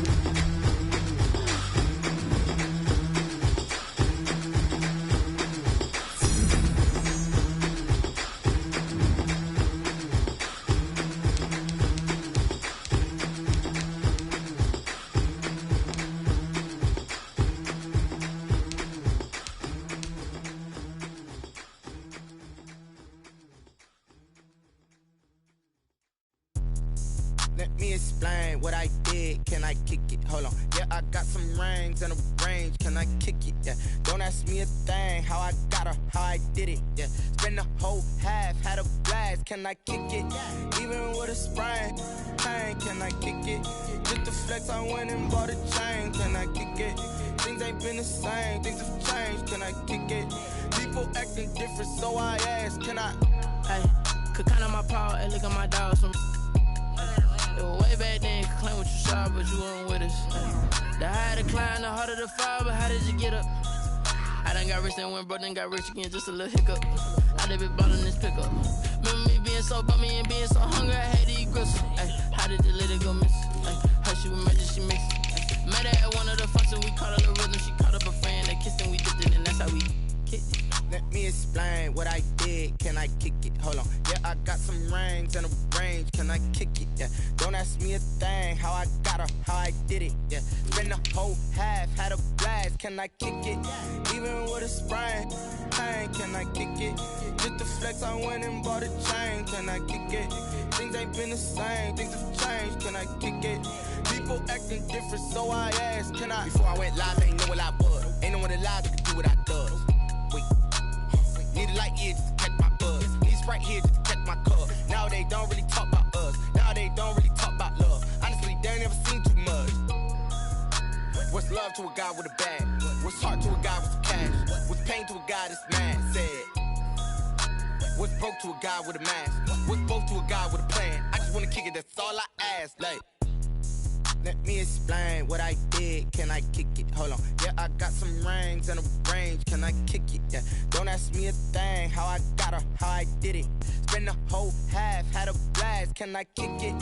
Let me explain what I did. Can I kick it? Hold on. Yeah, I got some rings and a range. Can I kick it? Yeah. Don't ask me a thing. How I got her, how I did it. Yeah. Spend the whole half, had a blast. Can I kick it? Even with a sprain. Pain, can I kick it? Just to flex, I went and bought a chain. Can I kick it? Things ain't been the same. Things have changed. Can I kick it? People acting different, so I ask. Can I? Hey, could count on my power, and look at my dogs. It was way back then, could claim what you saw, but you weren't with us. The higher the climb, the harder the fall, but how did you get up? I done got rich, then went broke, then got rich again, just a little hiccup. I done been ballin' this pickup. Remember me being so bummy and being so hungry, I had to eat gristle. Ay, how did you let it go miss? Ay, how she emergency mix? Met her at one of the functions, we caught her the rhythm, she caught up a friend, they kissed and we dipped it, and that's how we kicked it. Let me explain what I did. Can I kick it? Hold on. Yeah, I got some rings and a range. Can I kick it? Yeah. Don't ask me a thing. How I got her, how I did it. Yeah. Spend the whole half, had a blast. Can I kick it? Even with a sprain. Pain, can I kick it? Just to flex, I went and bought a chain. Can I kick it? Things ain't been the same. Things have changed. Can I kick it? People acting different, so I asked. Can I? Before I went live, they ain't know what I was. Ain't no one alive that could do what I does. Wait. Need a light year just to catch my buzz. Need a Sprite here just to catch my cup. Now they don't really talk about us. Now they don't really talk about love. Honestly, they ain't never seen too much. What's love to a guy with a bag? What's heart to a guy with some cash? What's pain to a guy that's mad? Said. What's broke to a guy with a mask? What's both to a guy with a plan? I just wanna kick it, that's all I ask. Like, let me explain what I did. Can I kick it? Hold on. Yeah, I got some rings and a range. Can I kick it? Yeah. Don't ask me a thing. How I got her, how I did it. Spend the whole half, had a blast. Can I kick it?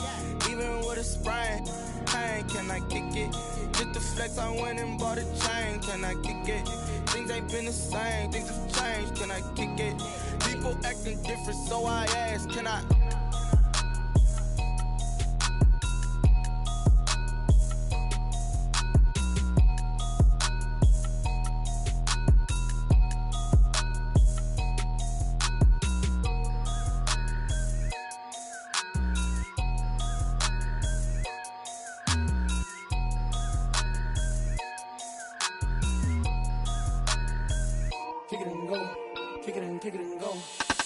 Even with a sprain. Pain, can I kick it? Just to flex, I went and bought a chain. Can I kick it? Things ain't been the same. Things have changed. Can I kick it? People acting different, so I ask. Can I? Kick it and go, kick it and go.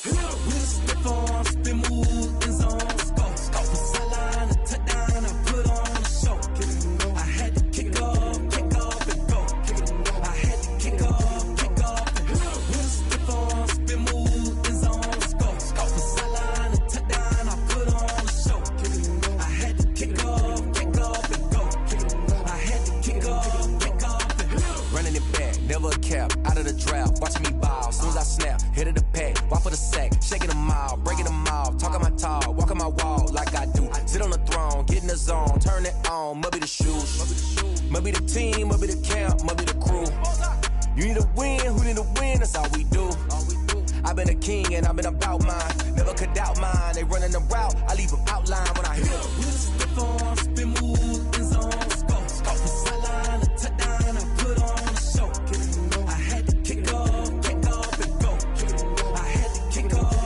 We'll spit on, spin, move, in zone, go. From sideline to touchdown, I put on a show. Kick it and go. I had to kick off and go. Kick it and go. I had to kick off and go. We'll spit on, spin, move, in zone, go. From sideline to touchdown, I put on a show. Kick it and go. I had to kick off and go. Kick it and go. I had to kick off and go. Running it back, never a cap, out of the drought, watching me ball. Soon as I snap, hit of the pack, walk for the sack, shaking them out, breaking them out, talking my talk, walking my wall like I do. Sit on the throne, get in the zone, turn it on, must be the shoes, must be the team, must be the camp, must be the crew. You need a win, who need a win, that's all we do. I've been a king and I've been about mine, never could doubt mine. They running the route, I leave them outline when I hit them. We'll spit on, spin, move, in zone, go. From sideline to touchdown, I put on a show. I had to kick off and go. I had to kick off.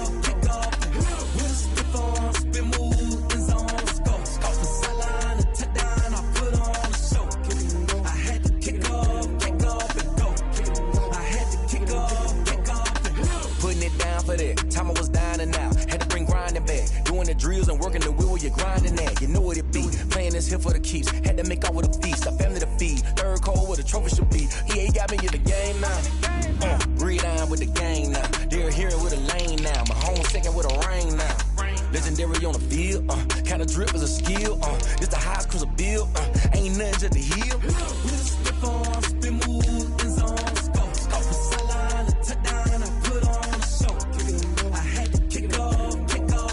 time for that. Time I was dining out. Had to bring grinding back. Doing the drills and working the wheel where you're grinding at. You know what it be. Playing this here for the keeps. Had to make off with a feast. A family to feed. Third cold where the trophy should be. EA got me in the game now. Breathe down with the gang now. They're here with a lane now. My home second with a rain now. Legendary on the field. Kinda drip is a skill. This the highest cruiser bill. Ain't nothing to the hill. Slip on, spin move, in zone, go. From sideline to touchdown, I put on a show. I had to kick off and go.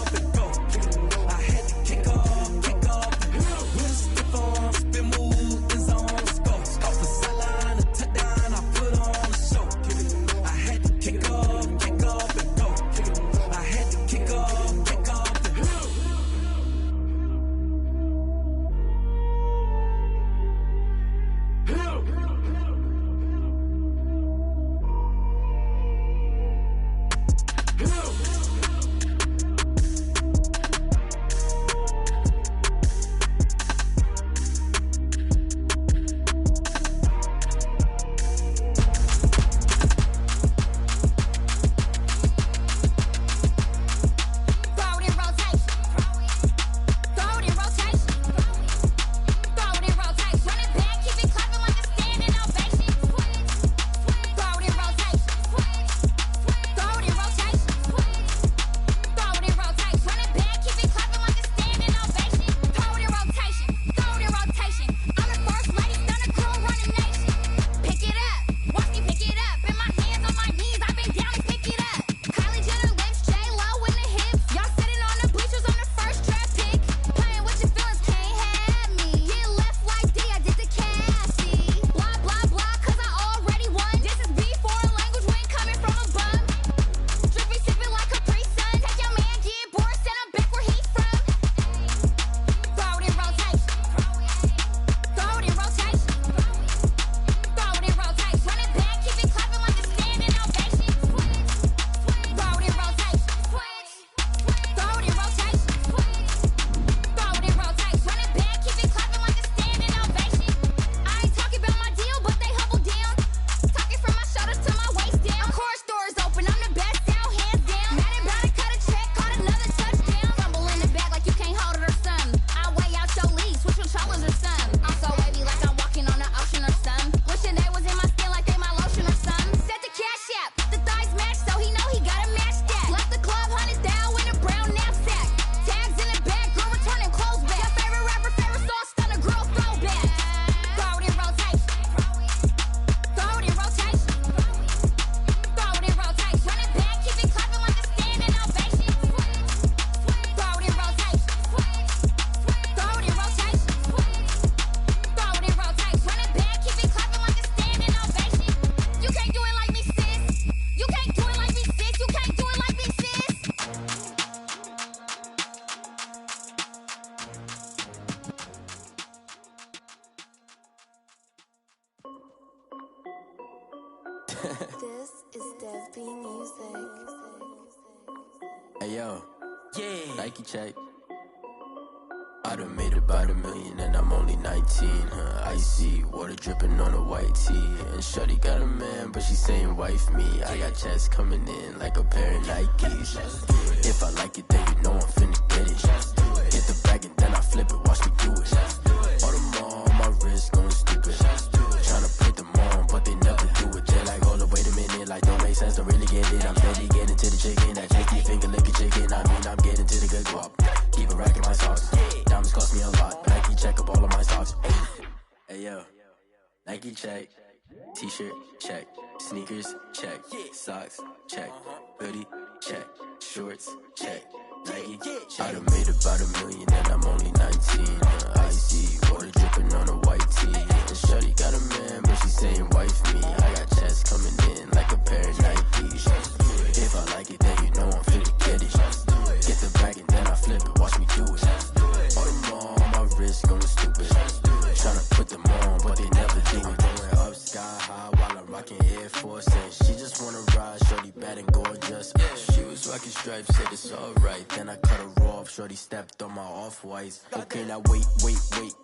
I had to kick off and go. Slip on, spin move, in zone, go. From sideline to touchdown, I put on a show. I had to kick off and go. I had to kick off and go. This is Dev B Music. Hey yo, yeah. Nike check. I done made about $1 million and I'm only 19. Icy water dripping on a white tee. And shorty got a man, but she saying wife me. I got checks coming in like a pair of Nikes. If I like it, then you know I'm finna get it. Get the bag and then I flip it. Watch me do it. All them on my wrist going stupid. Tryna put them on, but they never do it. They're like, hold up, wait a minute. Like, don't make sense, don't really get it. I'm steady getting to the chicken. That tricky finger licking chicken. I mean, I'm getting to the good guap. Keep a rack in my socks. Diamonds cost me a lot. Nike check up all of my stocks. Hey yo, Nike check. T-shirt check. Sneakers check. Socks check. Hoodie check. Shorts check. Nike. I done made about $1 million and I'm only 19. Icy water dripping on a white tee. And shorty got a man, but she saying wife me. I got checks coming in like a pair of Nikes. If I like it, then you know I'm finna get it. Get the bag and then I flip it. Watch me do it. All them on my wrist going stupid. Tryna put them on, but they never do it. Going up sky high while I'm rocking Air Force. And she just wanna ride, shorty bad and gorgeous. She was rocket stripes, said it's alright. Then I cut her off, shorty stepped on my off-whites. Okay, now wait.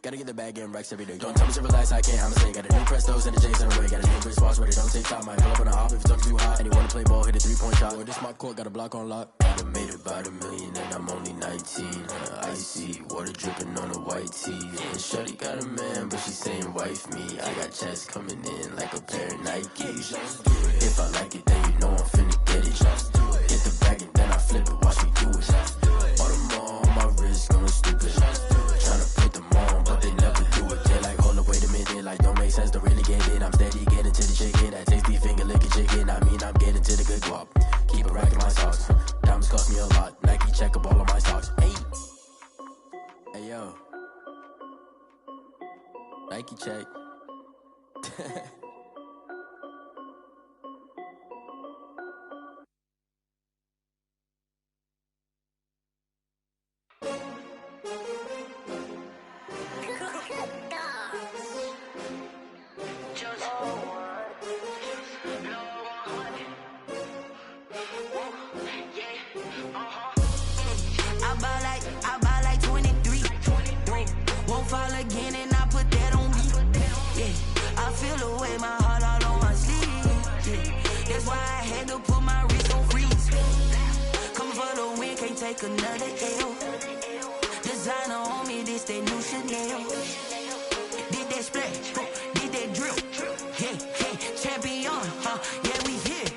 Gotta get the bag in racks every day. Don't tell me to relax, I can't, I'ma say. Got a new Prestos and a J's on the way. Got a new Chris Foss, but it don't take time. Might pull up on a hop if it's talking too hot. And you wanna play ball, hit a 3-point shot. Boy, this my court, got a block on lock. I done made about $1 million and I'm only 19. Icy, water dripping on a white tee. And shorty got a man, but she saying wife me. I got checks coming in like a pair of Nikes. If I like it, then you know I'm finna get it. Hit the bag and then I flip it, watch me do it. All them on my wrist going stupid. Tryna put them on, but they never do it. They're like, hold up, wait a minute, like don't make sense, don't really get it. I'm steady getting to the chicken, that tasty finger licking chicken. I mean, I'm getting to the good guap. Keep a rack in my socks. Diamonds cost me a lot. Nike check up all of my socks. Hey yo, Nike check. I buy like 23. Won't fall again and I put that on me. Yeah, I feel away my heart all on my sleeve. Yeah, that's why I had to put my wrist on freeze. Come for the win, can't take another L. Designer on me, this that new Chanel. Did that splash, did that drip. Yeah, champion, yeah, we here.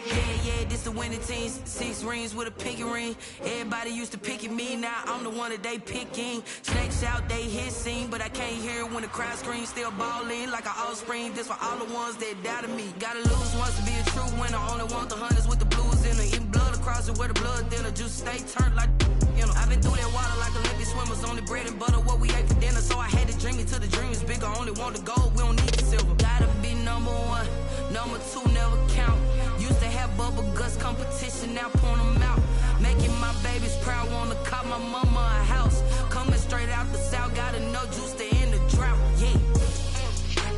Yeah, this the winning team. 6 rings with a pinky ring. Everybody used to picking me, now I'm the one that they picking. Snakes out, they hit scene, but I can't hear when the crowd screams. Still balling like an offspring. This for all the ones that doubted me. Gotta lose once to be a true winner. Only want the hunters with the blues in her. Eating blood across it where the blood thinner. Juice stay turned like, you know. I've been through that water like Olympic swimmers. Only bread and butter, what we ate for dinner. So I had to dream it till the dream is bigger. Only want the gold, we don't need the silver. Gotta be number 1, number 2 never count. Used to have bubble guts competition, now point them out. Making my babies proud, wanna cop my mama a house. Coming straight out the south, gotta know juice to end the drought. Yeah,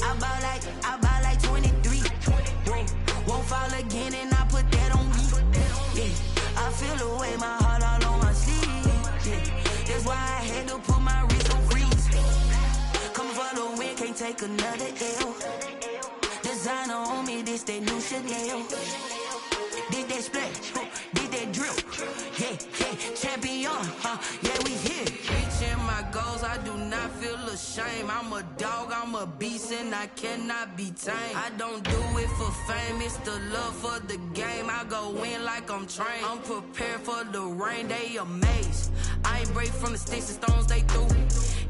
I buy like 23. Won't fall again and I put that on me. Yeah, I feel away my heart all on my sleeve. Yeah, that's why I had to put my wrist on freeze. Coming for the win, can't take another L. Designer on me, this that new Chanel. Did that splash, did that drip. Yeah, champion, yeah, we here. Reaching my goals, I do not feel ashamed. I'm a dog, I'm a beast, and I cannot be tamed. I don't do it for fame, it's the love for the game. I go in like I'm trained. I'm prepared for the rain, they amazed. I ain't break from the sticks and stones they threw.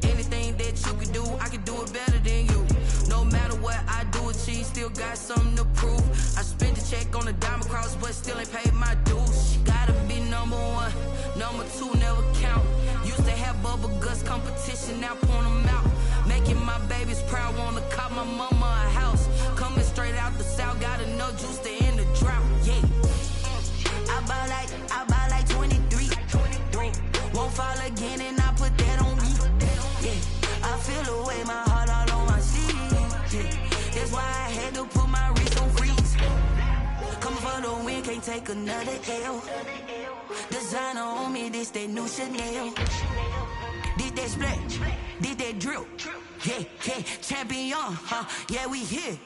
Anything that you can do, I can do it better than you. No matter what I do, achieve, still got something to prove. I spent the check on the diamond cross, but still ain't paid my dues. Gotta be number 1, number 2 never count. Used to have bubble guts competition, now point them out. Making my babies proud, wanna cop my mama a house. Coming straight out the south, gotta know juice to end the drought. Yeah, I buy like 23. Won't fall again and I put that on me. Yeah, I feel away my heart all on my sleeve. Yeah, that's why I had to put my wrist on freeze. Coming for the win, can't take another L. Designer on me, this that new Chanel. Did that splash, did that drip. Yeah, champion, yeah, we here.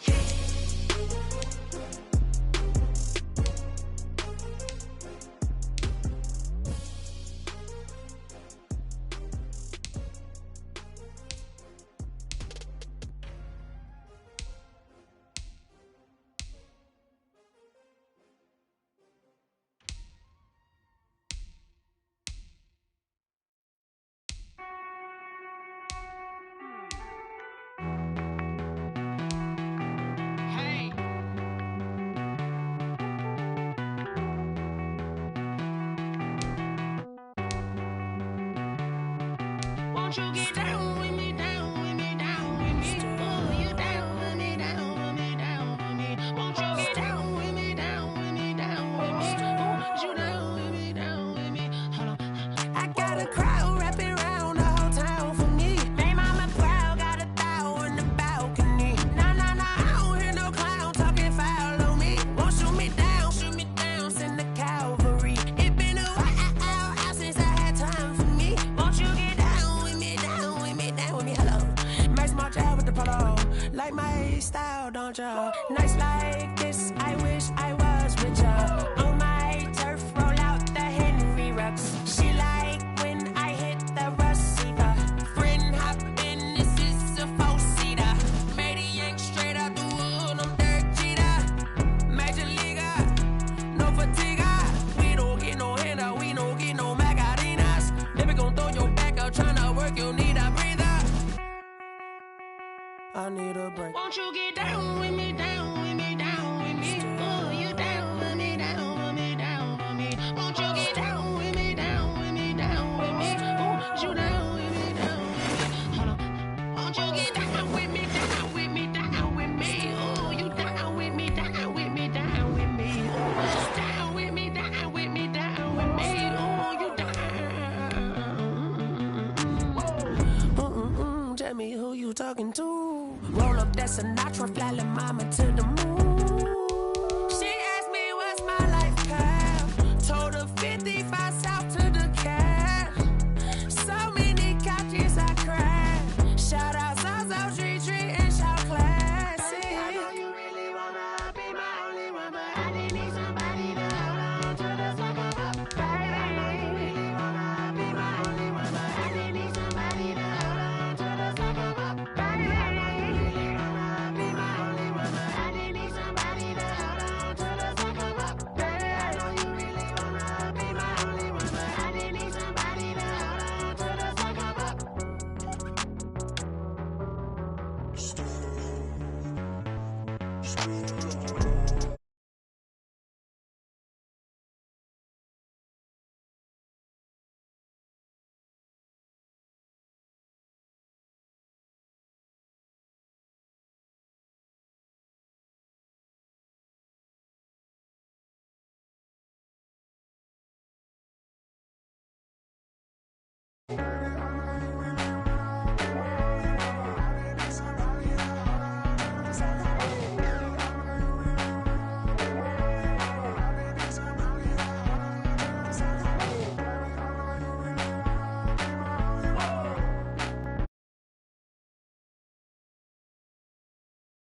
Won't you get down with me, down with me, down with me? Oh, you down with me, down with me, down with me. Won't you get down with me, down with me, down with me? Oh, you down with me, down with me? Hold on. I got a crowd wrapping around the whole town for me. They mama proud, got 1,000 in the balcony. Nah, I don't hear no clown talking foul on me. Won't shoot me down, send the cavalry. It been a Body style, don't ya? Nights like this, I wish I was with ya. On my turf, roll out the Henry Rux. She like when I hit the receiver. Friend hop in, this is a four-seater. Made a yank straight out the wood, I'm Derek Jeter. Major leaguer, no fatigue. We don't get no handout, we don't get no Macarinas. Never gon' throw your back out, tryna work, you need a breather. I need a break. Won't you get down with me, down with me, down with me? Oh, you down with me, down with me, down with me. Won't you get down with me, down with me, down with me? Oh, you down with me, down with me. Hold on. Won't you get down with me, down with me, down with me? Oh, you down with me, down with me, down with me. Oh, down with me, down with me, down with me. Oh, you down. Tell me who you talking to. Roll up that Sinatra, fly la mama to the moon.